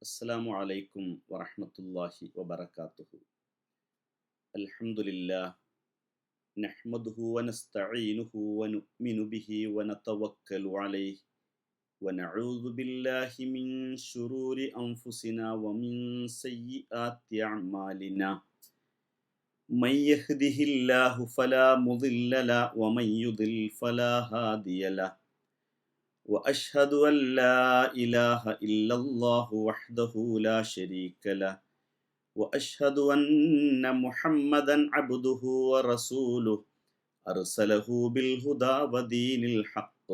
السلام عليكم ورحمة الله وبركاته. الحمد لله نحمده ونستعينه ونؤمن به ونتوكل عليه ونعوذ بالله من شرور أنفسنا ومن سيئات أعمالنا. من يهده الله فلا مضل له ومن يضلل فلا هادي له. وأشهد أن لا إله إلا الله وحده لا شريك له وأشهد أن محمدا عبده ورسوله أرسله بالهدى ودين الحق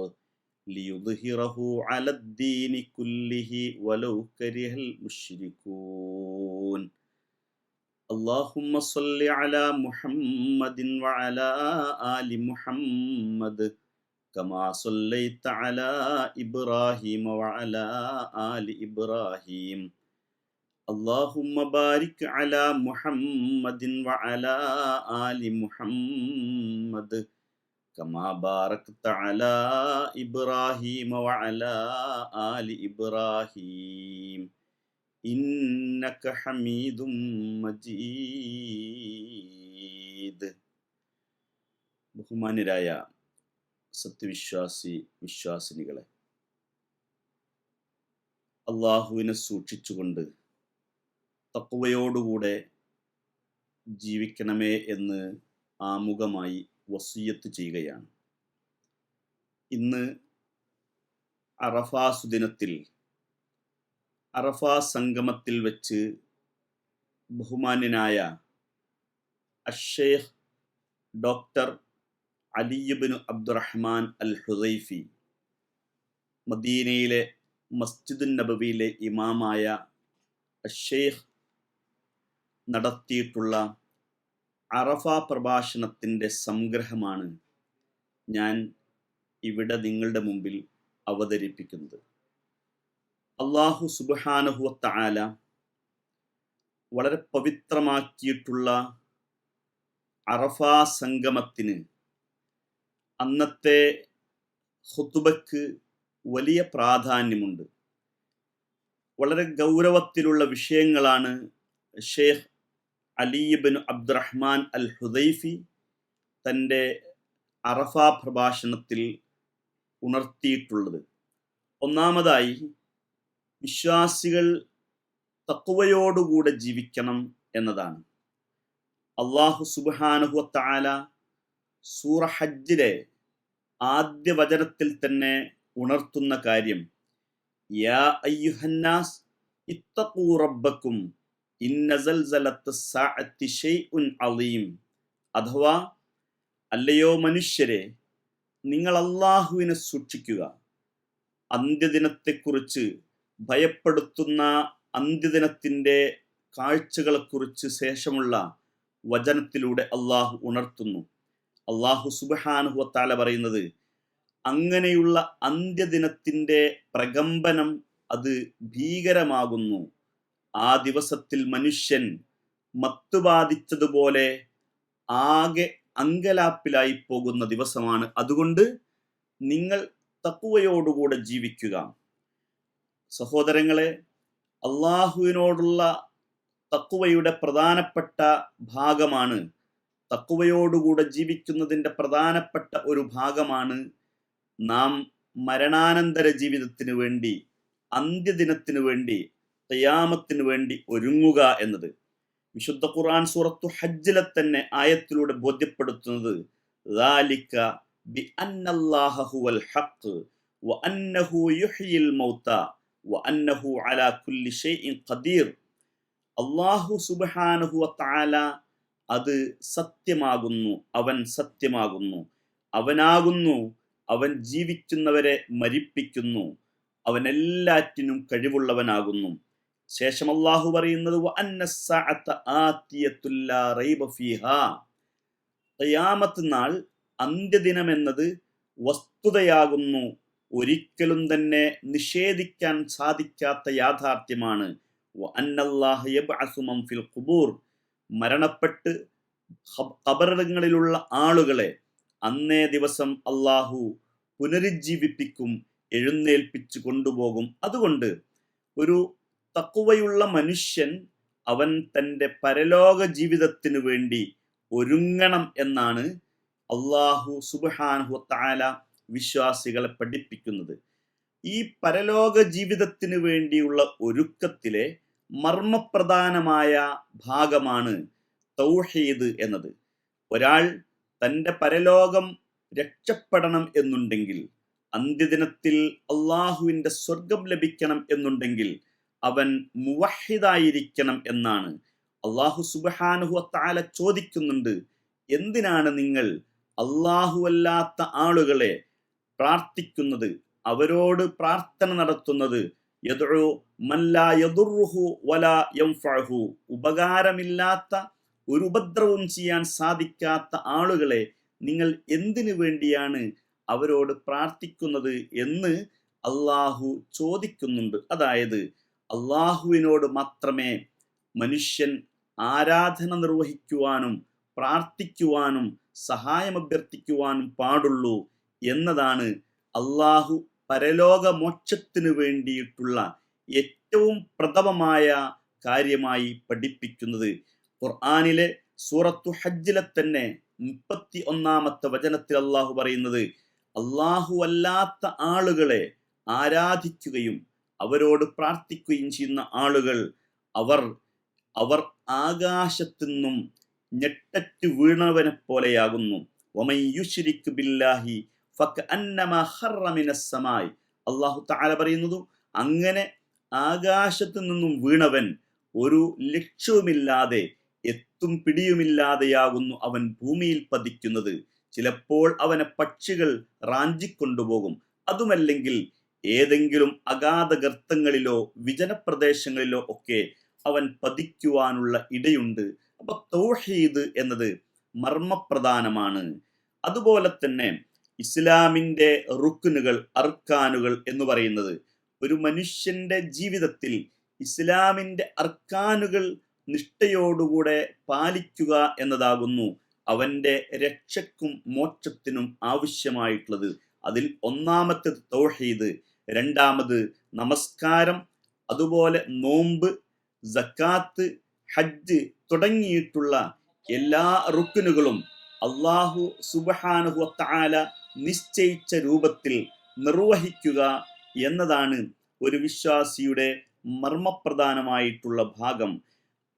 ليظهره على الدين كله ولو كره المشركون. اللهم صل على محمد وعلى آل محمد كما صليت على إبراهيم وعلى آل إبراهيم. اللهم بارك على محمد وعلى آل محمد كما باركت على إبراهيم وعلى آل إبراهيم إنك حميد مجيد. ബഹുമാന്യരായ വിശ്വാസിനികളെ, അള്ളാഹുവിനെ സൂക്ഷിച്ചുകൊണ്ട് തഖ്വയോടുകൂടെ ജീവിക്കണമേ എന്ന് ആമുഖമായി വസിയ്യത്ത് ചെയ്യുകയാണ്. ഇന്ന് അറഫാ സുദിനത്തിൽ, അറഫാ സംഗമത്തിൽ വെച്ച് ബഹുമാന്യനായ അഷ്ശൈഖ് doctor Ali Ibnu Abdurahman al Hudaifi, മദീനയിലെ മസ്ജിദുൻ നബവിയിലെ ഇമാമായ അഷ്ശൈഖ് നടത്തിയിട്ടുള്ള അറഫ പ്രഭാഷണത്തിൻ്റെ സംഗ്രഹമാണ് ഞാൻ ഇവിടെ നിങ്ങളുടെ മുമ്പിൽ അവതരിപ്പിക്കുന്നത്. അല്ലാഹു സുബ്ഹാനഹു വ തആല വളരെ പവിത്രമാക്കിയിട്ടുള്ള അറഫ സംഗമത്തിന് അന്നത്തെ ഖുതുബക്ക് വലിയ പ്രാധാന്യമുണ്ട്. വളരെ ഗൗരവത്തിലുള്ള വിഷയങ്ങളാണ് ഷെയ്ഖ് അലി ഇബ്നു അബ്ദുറഹ്മാൻ അൽ ഹുദൈഫി തൻ്റെ അറഫ പ്രഭാഷണത്തിൽ ഉണർത്തിയിട്ടുള്ളത്. ഒന്നാമതായി, വിശ്വാസികൾ തഖ്വയോടുകൂടെ ജീവിക്കണം എന്നതാണ്. അല്ലാഹു സുബ്ഹാനഹു വ തആല സൂറ ഹജ്ജിലെ ആദ്യ വചനത്തിൽ തന്നെ ഉണർത്തുന്ന കാര്യം, യാ അയ്യുഹന്നാസ് ഇത്തഖൂ റബ്ബക്കും ഇന്ന സൽസലത്തസ് സഅത്തി ശൈഉൻ അളീം. അഥവാ, അല്ലയോ മനുഷ്യരെ, നിങ്ങൾ അല്ലാഹുവിനെ സൂക്ഷിക്കുക. അന്ത്യദിനത്തെക്കുറിച്ച് ഭയപ്പെടുത്തുന്ന അന്ത്യദിനത്തിൻ്റെ കാഴ്ചകളെക്കുറിച്ച് ശേഷമുള്ള വചനത്തിലൂടെ അള്ളാഹു ഉണർത്തുന്നു. അള്ളാഹു സുബ്ഹാനഹു വ തആല പറയുന്നത്, അങ്ങനെയുള്ള അന്ത്യദിനത്തിൻ്റെ പ്രകമ്പനം അത് ഭീകരമാകുന്നു. ആ ദിവസത്തിൽ മനുഷ്യൻ മത്തുബാധിച്ചതുപോലെ ആകെ അങ്കലാപ്പിലായി പോകുന്ന ദിവസമാണ്. അതുകൊണ്ട് നിങ്ങൾ തഖ്വയോടുകൂടെ ജീവിക്കുക. സഹോദരങ്ങളെ, അള്ളാഹുവിനോടുള്ള തഖ്വയുടെ പ്രധാനപ്പെട്ട ഭാഗമാണ്, തഖ്വയോടുകൂടെ ജീവിക്കുന്നതിൻ്റെ പ്രധാനപ്പെട്ട ഒരു ഭാഗമാണ് നാം മരണാനന്തര ജീവിതത്തിന് വേണ്ടി, അന്ത്യദിനത്തിന് വേണ്ടി, ഖിയാമത്തിന് വേണ്ടി ഒരുങ്ങുക എന്നത്. വിശുദ്ധ ഖുർആൻ സൂറത്തു ഹജ്ജിലെ തന്നെ ആയത്തിലൂടെ ബോധ്യപ്പെടുത്തുന്നത്, ദാലിക ബിഅന്നല്ലാഹ ഹുവൽ ഹഖ് വഅന്നഹു യുഹ്യിൽ മൗത വഅന്നഹു അലാ കുല്ലി ഷൈഇൻ ഖദീർ. അല്ലാഹു സുബ്ഹാനഹു വ തആല അത് സത്യമാകുന്നു, അവൻ സത്യമാകുന്നു, അവനാകുന്നു, അവൻ ജീവിക്കുന്നവരെ മരിപ്പിക്കുന്നു, അവൻ എല്ലാറ്റിനും കഴിവുള്ളവനാകുന്നു. ശേഷം അല്ലാഹു പറയുന്നത്, വഅന്നസ്സഅത ആതിയത്തുൽ ലാ റൈബ ഫീഹാ. ഖിയാമത്ത് നാൾ, അന്ത്യദിനം എന്നത് വസ്തുതയാകുന്നു, ഒരിക്കലും തന്നെ നിഷേധിക്കാൻ സാധിക്കാത്ത യാഥാർത്ഥ്യമാണ്. വഅന്നല്ലാഹ യബ്അസു മൻ ഫിൽ ഖുബൂർ. മരണപ്പെട്ട് ഖബറിടങ്ങളിലുള്ള ആളുകളെ അന്നേ ദിവസം അള്ളാഹു പുനരുജ്ജീവിപ്പിക്കും, എഴുന്നേൽപ്പിച്ചു കൊണ്ടുപോകും. അതുകൊണ്ട് ഒരു തഖ്വയുള്ള മനുഷ്യൻ അവൻ തൻ്റെ പരലോക ജീവിതത്തിന് വേണ്ടി ഒരുങ്ങണം എന്നാണ് അള്ളാഹു സുബ്ഹാനഹു വ തആല വിശ്വാസികളെ പഠിപ്പിക്കുന്നത്. ഈ പരലോക ജീവിതത്തിന് വേണ്ടിയുള്ള ഒരുക്കത്തിലെ മർമ്മപ്രധാനമായ ഭാഗമാണ് തൗഹീദ് എന്നത്. ഒരാൾ തൻ്റെ പരലോകം രക്ഷപ്പെടണം എന്നുണ്ടെങ്കിൽ, അന്ത്യദിനത്തിൽ അള്ളാഹുവിൻ്റെ സ്വർഗം ലഭിക്കണം എന്നുണ്ടെങ്കിൽ അവൻ മുവഹിദായിരിക്കണം എന്നാണ്. അള്ളാഹു സുബ്ഹാനഹു വ തആല ചോദിക്കുന്നുണ്ട്, എന്തിനാണ് നിങ്ങൾ അല്ലാഹുവല്ലാത്ത ആളുകളെ പ്രാർത്ഥിക്കുന്നത്, അവരോട് പ്രാർത്ഥന നടത്തുന്നത്? യദ്ഉ മൻ ലാ യദുറുഹു വലാ യൻഫഉഹു, ഉപകാരമില്ലാത്ത, ഒരു ഉപദ്രവവും ചെയ്യാൻ സാധിക്കാത്ത ആളുകളെ നിങ്ങൾ എന്തിനു വേണ്ടിയാണ് അവരോട് പ്രാർത്ഥിക്കുന്നത് എന്ന് അള്ളാഹു ചോദിക്കുന്നുണ്ട്. അതായത് അള്ളാഹുവിനോട് മാത്രമേ മനുഷ്യൻ ആരാധന നിർവഹിക്കുവാനും പ്രാർത്ഥിക്കുവാനും സഹായം അഭ്യർത്ഥിക്കുവാനും പാടുള്ളൂ എന്നതാണ് അള്ളാഹു പരലോക മോക്ഷത്തിന് വേണ്ടിയിട്ടുള്ള ഏറ്റവും പ്രഥമമായ കാര്യമായി പഠിപ്പിക്കുന്നത്. ഖുർആനിലെ സൂറത്തു ഹജ്ജിലെ തന്നെ 31-ാമത്തെ വചനത്തിൽ അള്ളാഹു പറയുന്നത്, അള്ളാഹു അല്ലാത്ത ആളുകളെ ആരാധിക്കുകയും അവരോട് പ്രാർത്ഥിക്കുകയും ചെയ്യുന്ന ആളുകൾ അവർ ആകാശത്തു നിന്നും ഞെട്ടറ്റ് വീണവനെ പോലെയാകുന്നു. വമൻ യുശ്രിക് ബില്ലാഹി ഫകഅന്നമാ ഖറ മിനസ് സമായി. അല്ലാഹു തആല പറയുന്നത്, അങ്ങനെ ആകാശത്തു നിന്നും വീണവൻ ഒരു ലക്ഷ്യവുമില്ലാതെ, എത്തും പിടിയുമില്ലാതെയാകുന്നു അവൻ ഭൂമിയിൽ പതിക്കുന്നത്. ചിലപ്പോൾ അവനെ പക്ഷികൾ റാഞ്ചിക്കൊണ്ടുപോകും. അതുമല്ലെങ്കിൽ ഏതെങ്കിലും അഗാധ ഗർത്തങ്ങളിലോ വിജനപ്രദേശങ്ങളിലോ ഒക്കെ അവൻ പതിക്കുവാനുള്ള ഇടയുണ്ട്. അപ്പൊ തൗഹീദ് എന്നത് മർമ്മപ്രധാനമാണ്. അതുപോലെ തന്നെ ഇസ്ലാമിൻ്റെ റുക്നുകൾ, അർക്കാനുകൾ എന്ന് പറയുന്നത്, ഒരു മനുഷ്യന്റെ ജീവിതത്തിൽ ഇസ്ലാമിൻ്റെ അർക്കാനുകൾ നിഷ്ഠയോടുകൂടെ പാലിക്കുക എന്നതാകുന്നു അവൻ്റെ രക്ഷയ്ക്കും മോക്ഷത്തിനും ആവശ്യമായിട്ടുള്ളത്. അതിൽ ഒന്നാമത്തേത് തൗഹീദ്, രണ്ടാമത് നമസ്കാരം, അതുപോലെ നോമ്പ്, സക്കാത്ത്, ഹജ്ജ് തുടങ്ങിയിട്ടുള്ള എല്ലാ റുക്നുകളും അള്ളാഹു സുബ്ഹാനഹു വ തആല നിശ്ചയിച്ച രൂപത്തിൽ നിർവഹിക്കുക എന്നതാണ് ഒരു വിശ്വാസിയുടെ മർമ്മപ്രധാനമായിട്ടുള്ള ഭാഗം.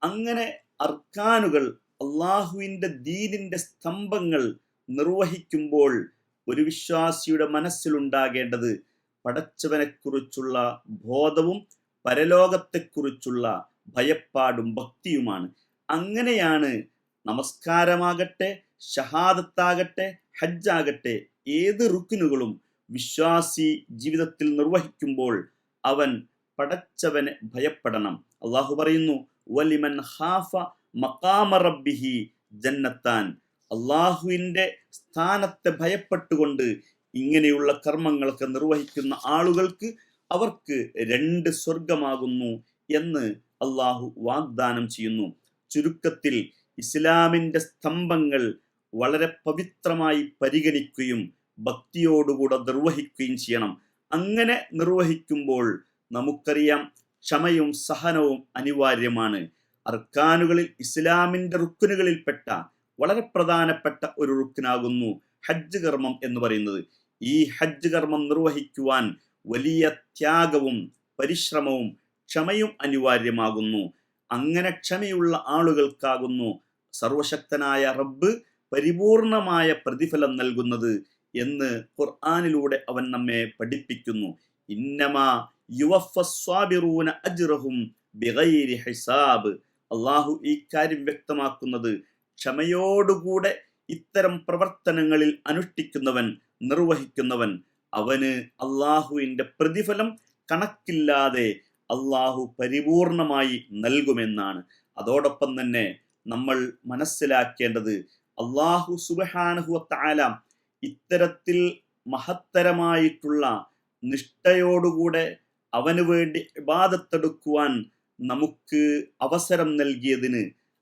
അങ്ങനെ അർക്കാനുകൾ, അള്ളാഹുവിൻ്റെ ദീനിൻ്റെ സ്തംഭങ്ങൾ നിർവഹിക്കുമ്പോൾ ഒരു വിശ്വാസിയുടെ മനസ്സിലുണ്ടാകേണ്ടത് പടച്ചവനെക്കുറിച്ചുള്ള ബോധവും പരലോകത്തെക്കുറിച്ചുള്ള ഭയപ്പാടും ഭക്തിയുമാണ്. അങ്ങനെയാണ് നമസ്കാരമാകട്ടെ, ഷഹാദത്താകട്ടെ, ഹജ്ജാകട്ടെ, ഏത് റുക്നുകളും വിശ്വാസി ജീവിതത്തിൽ നിർവഹിക്കുമ്പോൾ അവൻ പടച്ചവനെ ഭയപ്പെടണം. അള്ളാഹു പറയുന്നു, വലിമൻ ഖാഫ മഖാമ റബ്ബിഹി ജന്നത്താൻ. അള്ളാഹുവിൻ്റെ സ്ഥാനത്തെ ഭയപ്പെട്ടുകൊണ്ട് ഇങ്ങനെയുള്ള കർമ്മങ്ങളൊക്കെ നിർവഹിക്കുന്ന ആളുകൾക്ക് അവർക്ക് 2 സ്വർഗമാകുന്നു എന്ന് അള്ളാഹു വാഗ്ദാനം ചെയ്യുന്നു. ചുരുക്കത്തിൽ ഇസ്ലാമിൻ്റെ സ്തംഭങ്ങൾ വളരെ പവിത്രമായി പരിഗണിക്കുകയും ഭക്തിയോടുകൂടെ നിർവഹിക്കുകയും ചെയ്യണം. അങ്ങനെ നിർവഹിക്കുമ്പോൾ നമുക്കറിയാം, ക്ഷമയും സഹനവും അനിവാര്യമാണ്. അർക്കാനുകളിൽ ഇസ്ലാമിൻ്റെ റുക്നുകളിൽപ്പെട്ട വളരെ പ്രധാനപ്പെട്ട ഒരു റുക്നാകുന്നു ഹജ്ജ് കർമ്മം എന്ന് പറയുന്നത്. ഈ ഹജ്ജ് കർമ്മം നിർവഹിക്കുവാൻ വലിയ ത്യാഗവും പരിശ്രമവും ക്ഷമയും അനിവാര്യമാകുന്നു. അങ്ങനെ ക്ഷമയുള്ള ആളുകൾക്കാകുന്നു സർവശക്തനായ റബ്ബ് പരിപൂർണമായ പ്രതിഫലം നൽകുന്നത് എന്ന് ഖുർആനിലൂടെ അവൻ നമ്മെ പഠിപ്പിക്കുന്നു. ഇന്നമാ യുവഫസ്വാബിറൂന അജ്റഹും ബിഗൈരി ഹിസാബ്. അള്ളാഹു ഈ കാര്യം വ്യക്തമാക്കുന്നത്, ക്ഷമയോടുകൂടെ ഇത്തരം പ്രവർത്തനങ്ങളിൽ അനുഷ്ഠിക്കുന്നവൻ, നിർവഹിക്കുന്നവൻ, അവന് അള്ളാഹുവിൻ്റെ പ്രതിഫലം കണക്കില്ലാതെ അള്ളാഹു പരിപൂർണമായി നൽകുമെന്നാണ്. അതോടൊപ്പം തന്നെ നമ്മൾ മനസ്സിലാക്കേണ്ടത്, അള്ളാഹു സുബ്ഹാനഹു വ തആല ഇത്തരത്തിൽ മഹത്തരമായിട്ടുള്ള നിഷ്ഠയോടുകൂടെ അവന് വേണ്ടി ഇബാദത്തെടുക്കുവാൻ നമുക്ക് അവസരം നൽകിയതിന്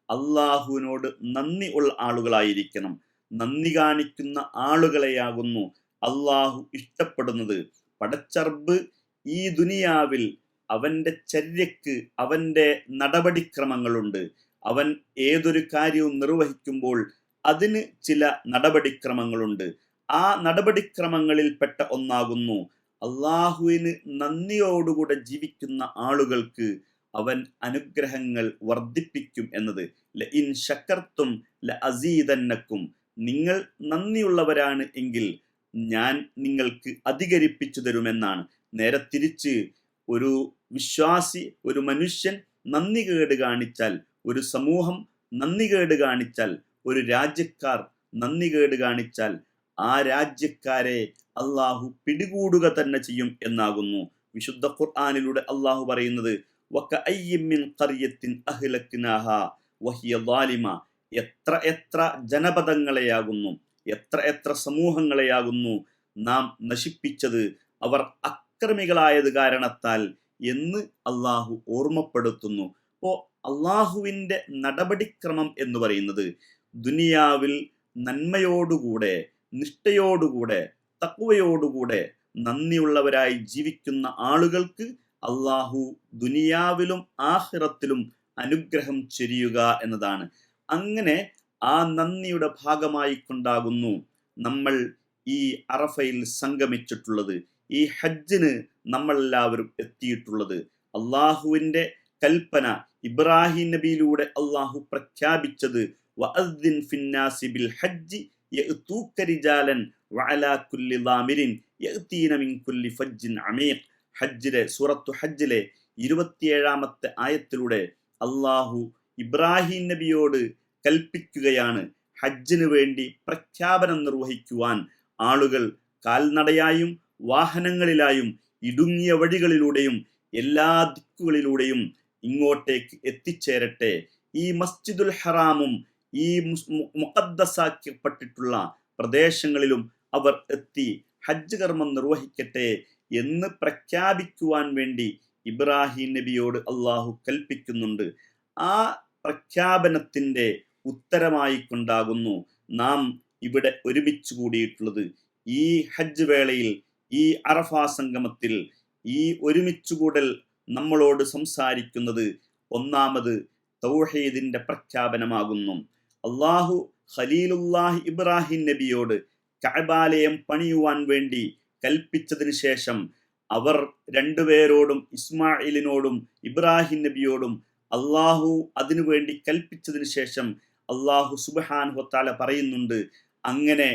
അള്ളാഹുവിനോട് നന്ദി ഉള്ള ആളുകളായിരിക്കണം. നന്ദി കാണിക്കുന്ന ആളുകളെയാകുന്നു അള്ളാഹു ഇഷ്ടപ്പെടുന്നത്. പടച്ചറബ് ഈ ദുനിയാവിൽ അവൻ്റെ ചര്യക്ക് അവൻ്റെ നടപടിക്രമങ്ങളുണ്ട്. അവൻ ഏതൊരു കാര്യവും നിർവഹിക്കുമ്പോൾ അതിന് ചില നടപടിക്രമങ്ങളുണ്ട്. ആ നടപടിക്രമങ്ങളിൽപ്പെട്ട ഒന്നാകുന്നു അള്ളാഹുവിന് നന്ദിയോടുകൂടെ ജീവിക്കുന്ന ആളുകൾക്ക് അവൻ അനുഗ്രഹങ്ങൾ വർദ്ധിപ്പിക്കും എന്നത്. ലഇൻ ശക്കർത്തും ലഅസീദന്നക്കും, നിങ്ങൾ നന്ദിയുള്ളവരാണ് എങ്കിൽ ഞാൻ നിങ്ങൾക്ക് അധികരിപ്പിച്ചു തരുമെന്നാണ്. നേരെ തിരിച്ച് ഒരു വിശ്വാസി, ഒരു മനുഷ്യൻ നന്ദികേട് കാണിച്ചാൽ, ഒരു സമൂഹം നന്ദികേട് കാണിച്ചാൽ, ഒരു രാജ്യക്കാർ നന്ദികേട് കാണിച്ചാൽ ആ രാജ്യക്കാരെ അള്ളാഹു പിടികൂടുക തന്നെ ചെയ്യും എന്നാകുന്നു വിശുദ്ധ ഖുർആനിലൂടെ അള്ളാഹു പറയുന്നത്. വകഅയ്യിൻ മിൻ ഖർയത്തിൻ അഹ്ലക്നാഹാ വഹിയ ളാലിമ, എത്ര എത്ര ജനപദങ്ങളെയാകുന്നു, എത്ര എത്ര സമൂഹങ്ങളെയാകുന്നു നാം നശിപ്പിച്ചത് അവർ അക്രമികളായത് കാരണത്താൽ എന്ന് അള്ളാഹു ഓർമ്മപ്പെടുത്തുന്നു. അപ്പോൾ അള്ളാഹുവിൻ്റെ നടപടിക്രമം എന്ന് പറയുന്നത് ദുനിയാവിൽ നന്മയോടുകൂടെ, നിഷ്ഠയോടുകൂടെ, തഖ്വയോടുകൂടെ നന്ദിയുള്ളവരായി ജീവിക്കുന്ന ആളുകൾക്ക് അള്ളാഹു ദുനിയാവിലും ആഖിറത്തിലും അനുഗ്രഹം ചൊരിയുക എന്നതാണ്. അങ്ങനെ ആ നന്ദിയുടെ ഭാഗമായി കൊണ്ടാകുന്നു നമ്മൾ ഈ അറഫയിൽ സംഗമിച്ചിട്ടുള്ളത്, ഈ ഹജ്ജിന് നമ്മളെല്ലാവരും എത്തിയിട്ടുള്ളത്. അള്ളാഹുവിൻ്റെ കൽപ്പന ഇബ്രാഹിം നബിയിലൂടെ അള്ളാഹു പ്രഖ്യാപിച്ചത് വഅദ്ദിൻ ഫിന്നാസി ബിൽ ഹജ്ജി യഅതൂക റിജാലൻ വഅലാ കുല്ലി ളാമിരിൻ യഅതീന മിൻ കുല്ലി ഫജ്ജിൻ അമീഖ്. ഹജ്ജിലെ സൂറത്തു ഹജ്ജിലെ 27-ാമത്തെ ആയത്തിലൂടെ അള്ളാഹു ഇബ്രാഹിം നബിയോട് കൽപ്പിക്കുകയാണ് ഹജ്ജിന് വേണ്ടി പ്രഖ്യാപനം നിർവഹിക്കുവാൻ ആളുകൾ കാൽനടയായും വാഹനങ്ങളിലായും ഇടുങ്ങിയ വഴികളിലൂടെയും എല്ലാ ദിക്കുകളിലൂടെയും ഇങ്ങോട്ടേക്ക് എത്തിച്ചേരട്ടെ. ഈ മസ്ജിദുൽ ഹറാമും ഈ മുഖദ്ദസാക്കപ്പെട്ടിട്ടുള്ള പ്രദേശങ്ങളിലും അവർ എത്തി ഹജ്ജ് കർമ്മം നിർവഹിക്കട്ടെ എന്ന് പ്രഖ്യാപിക്കുവാൻ വേണ്ടി ഇബ്രാഹിം നബിയോട് അള്ളാഹു കൽപ്പിക്കുന്നുണ്ട്. ആ പ്രഖ്യാപനത്തിൻ്റെ ഉത്തരമായി കൊണ്ടാകുന്നു നാം ഇവിടെ ഒരുമിച്ച് കൂടിയിട്ടുള്ളത്. ഈ ഹജ്ജ് വേളയിൽ, ഈ അറഫാ സംഗമത്തിൽ ഈ ഒരുമിച്ചുകൂടൽ നമ്മളോട് സംസാരിക്കുന്നത് ഒന്നാമത് തൗഹീദിന്റെ പ്രഖ്യാപനമാകുന്നു. അള്ളാഹു ഖലീലുല്ലാഹി ഇബ്രാഹിം നബിയോട് കഅബാലയം പണിയുവാൻ വേണ്ടി കൽപ്പിച്ചതിന് ശേഷം അവർ രണ്ടുപേരോടും, ഇസ്മായിലിനോടും ഇബ്രാഹിം നബിയോടും അള്ളാഹു അതിനുവേണ്ടി കൽപ്പിച്ചതിന് ശേഷം അള്ളാഹു സുബ്ഹാനഹു വ തആല പറയുന്നുണ്ട്, അങ്ങനെ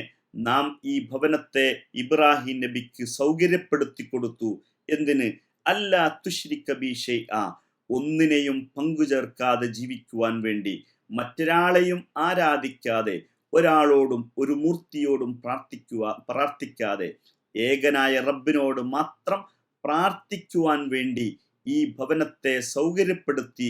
നാം ഈ ഭവനത്തെ ഇബ്രാഹിം നബിക്ക് സൗകര്യപ്പെടുത്തി കൊടുത്തു. എന്തിന്? അല്ലാ തുശ്രിക ബി ശൈഅ, ഒന്നിനെയും പങ്കുചേർക്കാതെ ജീവിക്കുവാൻ വേണ്ടി, മറ്റൊരാളെയും ആരാധിക്കാതെ, ഒരാളോടും ഒരു മൂർത്തിയോടും പ്രാർത്ഥിക്കാതെ ഏകനായ റബ്ബിനോട് മാത്രം പ്രാർത്ഥിക്കുവാൻ വേണ്ടി ഈ ഭവനത്തെ സൗകര്യപ്പെടുത്തി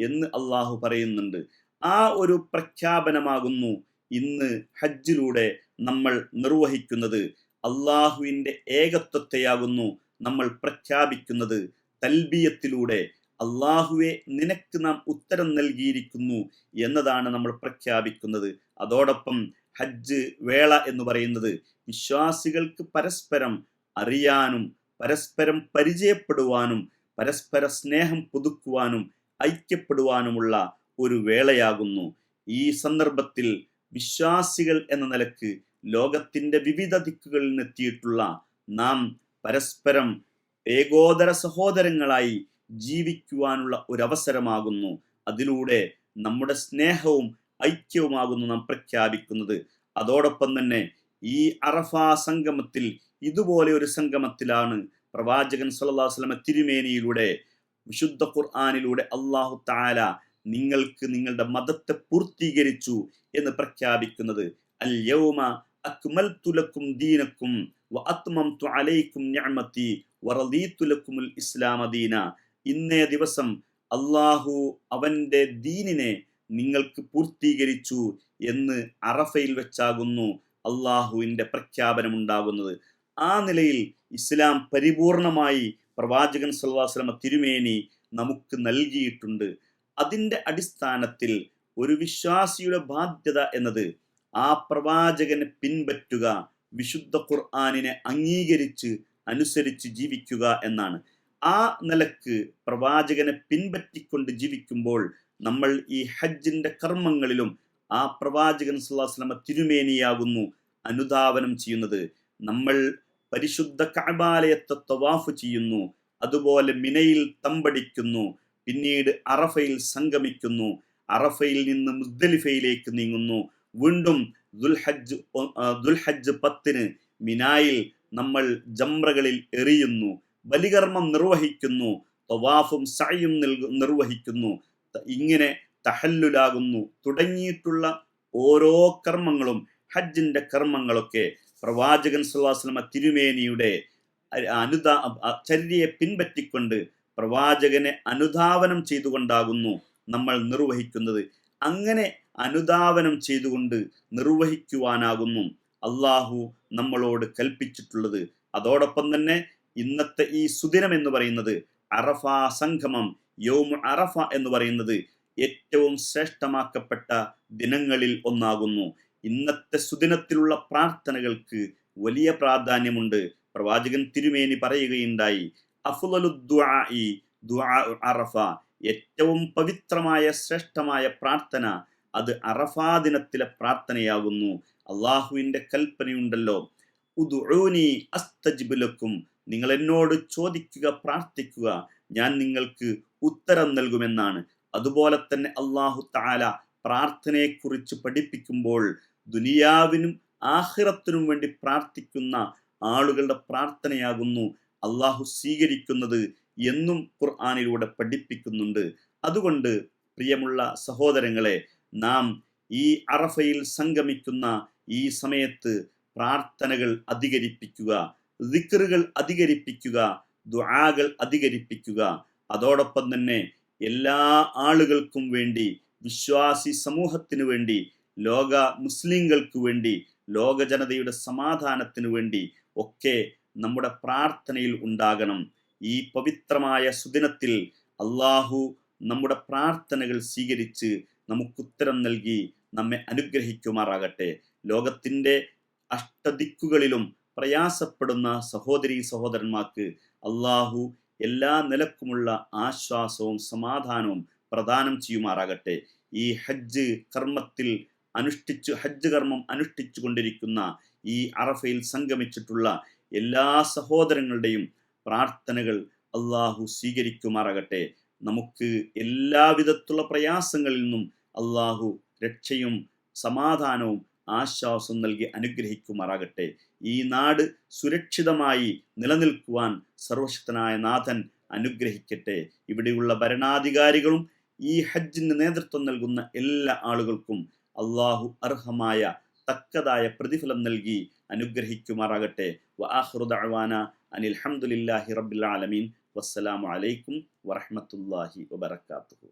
എന്ന് അള്ളാഹു പറയുന്നുണ്ട്. ആ ഒരു പ്രഖ്യാപനമാകുന്നു ഇന്ന് ഹജ്ജിലൂടെ നമ്മൾ നിർവഹിക്കുന്നത്. അള്ളാഹുവിൻ്റെ ഏകത്വത്തെയാകുന്നു നമ്മൾ പ്രഖ്യാപിക്കുന്നത്. തൽബിയത്തിലൂടെ അള്ളാഹുവെ നിനക്ക് നാം ഉത്തരം നൽകിയിരിക്കുന്നു എന്നതാണ് നമ്മൾ പ്രഖ്യാപിക്കുന്നത്. അതോടൊപ്പം ഹജ്ജ് വേള എന്ന് പറയുന്നത് വിശ്വാസികൾക്ക് പരസ്പരം അറിയാനും പരസ്പരം പരിചയപ്പെടുവാനും പരസ്പര സ്നേഹം പുതുക്കുവാനും ഐക്യപ്പെടുവാനുമുള്ള ഒരു വേളയാകുന്നു. ഈ സന്ദർഭത്തിൽ വിശ്വാസികൾ എന്ന നിലക്ക് ലോകത്തിൻ്റെ വിവിധ ദിക്കുകളിൽ നിന്നെത്തിയിട്ടുള്ള നാം പരസ്പരം ഏകോദര സഹോദരങ്ങളായി ജീവിക്കുവാനുള്ള ഒരു അവസരമാകുന്നു. അതിലൂടെ നമ്മുടെ സ്നേഹവും ഐക്യവുമാകുന്നു നാം പ്രഖ്യാപിക്കുന്നത്. അതോടൊപ്പം തന്നെ ഈ അറഫാ സംഗമത്തിൽ, ഇതുപോലെ ഒരു സംഗമത്തിലാണ് പ്രവാചകൻ സല്ലല്ലാഹു അലൈഹി വസല്ലം തിരുമേനിയിലൂടെ, വിശുദ്ധ ഖുർആനിലൂടെ അല്ലാഹു തആല നിങ്ങൾക്ക് നിങ്ങളുടെ മതത്തെ പൂർത്തീകരിച്ചു എന്ന് പ്രഖ്യാപിക്കുന്നത്. അൽ യൗമ അക്മൽതു ലക്കും ദീനക്കും വഅത്മംതു അലൈക്കും നിഅമതി വറദീതു ലക്കുമുൽ ഇസ്ലാമ ദീന. ഇന്നേ ദിവസം അള്ളാഹു അവൻ്റെ ദീനിനെ നിങ്ങൾക്ക് പൂർത്തീകരിച്ചു എന്ന് അറഫയിൽ വെച്ചാകുന്നു അള്ളാഹുവിൻ്റെ പ്രഖ്യാപനമുണ്ടാകുന്നത്. ആ നിലയിൽ ഇസ്ലാം പരിപൂർണമായി പ്രവാചകൻ സല്ലല്ലാഹു അലൈഹി വസല്ലം തിരുമേനി നമുക്ക് നൽകിയിട്ടുണ്ട്. അതിൻ്റെ അടിസ്ഥാനത്തിൽ ഒരു വിശ്വാസിയുടെ ബാധ്യത എന്നത് ആ പ്രവാചകനെ പിൻപറ്റുക, വിശുദ്ധ ഖുർആനിനെ അംഗീകരിച്ച് അനുസരിച്ച് ജീവിക്കുക എന്നാണ്. ആ നിലക്ക് പ്രവാചകനെ പിൻപറ്റിക്കൊണ്ട് ജീവിക്കുമ്പോൾ നമ്മൾ ഈ ഹജ്ജിന്റെ കർമ്മങ്ങളിലും ആ പ്രവാചകൻ സല്ലല്ലാഹു അലൈഹി വസല്ലമ തിരുമേനിയാകുന്നു അനുധാവനം ചെയ്യുന്നത്. നമ്മൾ പരിശുദ്ധ കഅബാലയത്തെ തവാഫ് ചെയ്യുന്നു, അതുപോലെ മിനയിൽ തമ്പടിക്കുന്നു, പിന്നീട് അറഫയിൽ സംഗമിക്കുന്നു, അറഫയിൽ നിന്ന് മുസ്ദലിഫയിലേക്ക് നീങ്ങുന്നു, വീണ്ടും ദുൽഹജ്ജ് 10 മിനായിൽ നമ്മൾ ജംറകളിൽ എറിയുന്നു, ബലികർമ്മം നിർവഹിക്കുന്നു, തവാഫും സഅയും നിർവഹിക്കുന്നു, ഇങ്ങനെ തഹല്ലുലാകുന്നു തുടങ്ങിയിട്ടുള്ള ഓരോ കർമ്മങ്ങളും ഹജ്ജിന്റെ കർമ്മങ്ങളൊക്കെ പ്രവാചകൻ സല്ലല്ലാഹു അലൈഹി വസല്ലമ തിരുമേനിയുടെ ചര്യയെ പിൻപറ്റിക്കൊണ്ട് പ്രവാചകനെ അനുധാവനം ചെയ്തുകൊണ്ടാകുന്നു നമ്മൾ നിർവഹിക്കുന്നത്. അങ്ങനെ അനുധാവനം ചെയ്തുകൊണ്ട് നിർവഹിക്കുവാനാകുന്നു അള്ളാഹു നമ്മളോട് കൽപ്പിച്ചിട്ടുള്ളത്. അതോടൊപ്പം തന്നെ ഇന്നത്തെ ഈ സുദിനം എന്ന് പറയുന്നത്, അറഫ സംഗമം, യൗമു അറഫ എന്ന് പറയുന്നത് ഏറ്റവും ശ്രേഷ്ഠമാക്കപ്പെട്ട ദിനങ്ങളിൽ ഒന്നാകുന്നു. ഇന്നത്തെ സുദിനത്തിലുള്ള പ്രാർത്ഥനകൾക്ക് വലിയ പ്രാധാന്യമുണ്ട്. പ്രവാചകൻ തിരുമേനി പറയുകയുണ്ടായി, അഫ്ളലു ദുആഇ ദുആഉ അറഫ, ഏറ്റവും പവിത്രമായ ശ്രേഷ്ഠമായ പ്രാർത്ഥന അത് അറഫാ ദിനത്തിലെ പ്രാർത്ഥനയാകുന്നു. അള്ളാഹുവിന്റെ കൽപ്പനയുണ്ടല്ലോ, ഉദ്ഉനി അസ്തജിബ് ലക്കും, നിങ്ങൾ എന്നോട് ചോദിക്കുക, പ്രാർത്ഥിക്കുക, ഞാൻ നിങ്ങൾക്ക് ഉത്തരം നൽകുമെന്നാണ്. അതുപോലെ തന്നെ അള്ളാഹു തആല പ്രാർത്ഥനയെക്കുറിച്ച് പഠിപ്പിക്കുമ്പോൾ ദുനിയാവിനും ആഖിറത്തിനും വേണ്ടി പ്രാർത്ഥിക്കുന്ന ആളുകളുടെ പ്രാർത്ഥനയാകുന്നു അള്ളാഹു സ്വീകരിക്കുന്നത് എന്നും ഖുർആനിലൂടെ പഠിപ്പിക്കുന്നുണ്ട്. അതുകൊണ്ട് പ്രിയമുള്ള സഹോദരങ്ങളെ, നാം ഈ അറഫയിൽ സംഗമിക്കുന്ന ഈ സമയത്ത് പ്രാർത്ഥനകൾ അധികരിപ്പിക്കുക, ദിക്റുകൾ അധികരിപ്പിക്കുക, ദുആകൾ അധികരിപ്പിക്കുക. അതോടൊപ്പം തന്നെ എല്ലാ ആളുകൾക്കും വേണ്ടി, വിശ്വാസി സമൂഹത്തിനു വേണ്ടി, ലോക മുസ്ലിങ്ങൾക്ക് വേണ്ടി, ലോക ജനതയുടെ സമാധാനത്തിനു വേണ്ടി ഒക്കെ നമ്മുടെ പ്രാർത്ഥനയിൽ ഉണ്ടാകണം. ഈ പവിത്രമായ സുദിനത്തിൽ അള്ളാഹു നമ്മുടെ പ്രാർത്ഥനകൾ സ്വീകരിച്ച് നമുക്കുത്തരം നൽകി നമ്മെ അനുഗ്രഹിക്കുമാറാകട്ടെ. ലോകത്തിൻ്റെ അഷ്ടദിക്കുകളിലും പ്രയാസപ്പെടുന്ന സഹോദരീ സഹോദരന്മാർക്ക് അള്ളാഹു എല്ലാ നിലക്കുമുള്ള ആശ്വാസവും സമാധാനവും പ്രദാനം ചെയ്യുമാറാകട്ടെ. ഈ ഹജ്ജ് കർമ്മം അനുഷ്ഠിച്ചു കൊണ്ടിരിക്കുന്ന, ഈ അറഫയിൽ സംഗമിച്ചിട്ടുള്ള എല്ലാ സഹോദരങ്ങളുടെയും പ്രാർത്ഥനകൾ അള്ളാഹു സ്വീകരിക്കുമാറാകട്ടെ. നമുക്ക് എല്ലാവിധത്തിലുള്ള പ്രയാസങ്ങളിൽ നിന്നും അള്ളാഹു രക്ഷയും സമാധാനവും ആശ്വാസവും നൽകി അനുഗ്രഹിക്കുമാറാകട്ടെ. ഈ നാട് സുരക്ഷിതമായി നിലനിൽക്കുവാൻ സർവശക്തനായ നാഥൻ അനുഗ്രഹിക്കട്ടെ. ഇവിടെയുള്ള ഭരണാധികാരികളും ഈ ഹജ്ജിന് നേതൃത്വം നൽകുന്ന എല്ലാ ആളുകൾക്കും അള്ളാഹു അർഹമായ തക്കതായ പ്രതിഫലം നൽകി അനുഗ്രഹിക്കുമാറാകട്ടെ. വആഖിറു ദഅവാന അനിൽ ഹംദുലില്ലാഹി റബ്ബിൽ ആലമീൻ. വസ്സലാമു അലൈക്കും വറഹ്മത്തുള്ളാഹി വബറകാതുഹു.